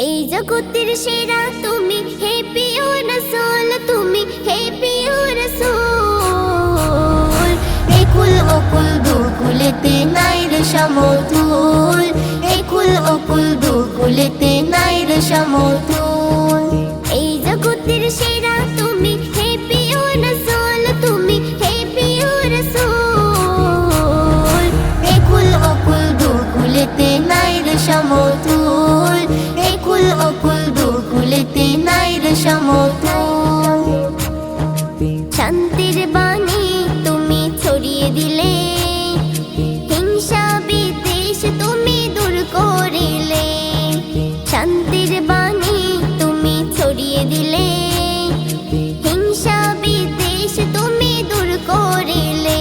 এই জগতের সেরা তুমি, হে প্রিয় রাসূল তুমি, হে প্রিয় রাসূল। এই কুল ও কুল দুকুলেতে নাই রে সমতুল, এই কুল ও কুল দুকুলেতে নাই রে সমতুল। এই জগতের সেরা তুমি, হে প্রিয় রাসূল তুমি, হে প্রিয় রাসূল। এই কুল ও কুল দুকুলেতে নাই রে সমতুল, এই কুল ও কুল দুকুলেতে নাই রে সমতুল। শান্তির বাণী তুমি ছড়িয়ে দিলে, হিংসা বিদ্বেষ তুমি দূর করিলে। শান্তির বাণী তুমি ছড়িয়ে দিলে, হিংসা বিদ্বেষ তুমি দূর করিলে।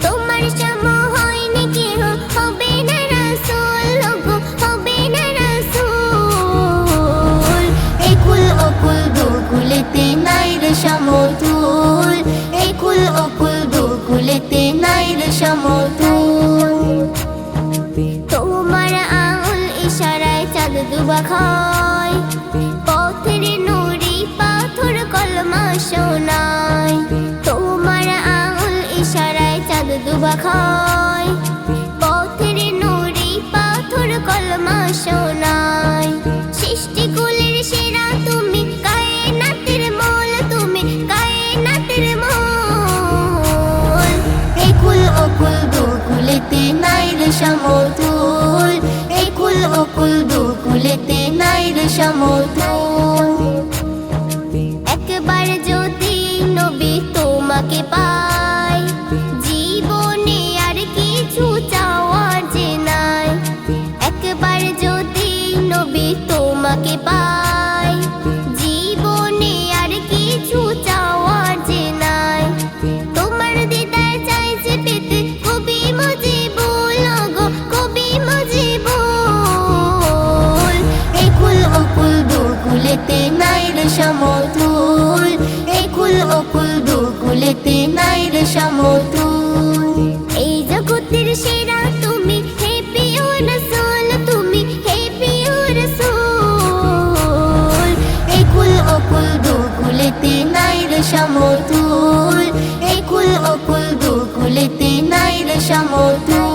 তোমার সম হয়নি কেহ, হবে না রাসূল গো, হবে না রাসূল। এই কুল ও কুল দুকুলেতে নাই রে সমতুল, এই কুল ও কুল দুকুলেতে নাই রে সমতুল। তোমার আঙুল ইশারায় চাঁদ দুবা খায়, পথের নুরি পাথর কলমা শোনায়। তোমার আঙুল ইশারায় চাঁদ দুবা খায়, পথের নুরি পাথর কলমা শোনায়। সৃষ্টিকুলের সেরা তুমি, কায়নাতের মূল তুমি, কায়নাতের মূল। এই কুল ও কুল দুকুলেতে নাই রে সমতুল, এই কুল ও কুল দুকুলেতে নাই রে সমতুল। একবার যদি নবী তোমাকে পাই, জীবনে আর কিছু চাওয়ার যে নাই। একবার যদি নবী তোমাকে পাই, জীবনে আর কিছু চাওয়ার যে নাই। তোমার দিদার চাইছে পেতে কবি মুজিবুল গো, কবি মুজিবুল। এই কুল ও কুল দুকুলেতে নাই রে সমতুল, এই কুল ও কুল দুকুলেতে নাই রে সমতুল। এই জগতের সেরা তুমি, হে প্রিয় রাসূল তুমি, হে প্রিয় রাসূল। এই কুল ও কুল দুকুলেতে নাই রে সমতুল, এই কুল ও কুল দুকুলেতে নাই রে সমতুল।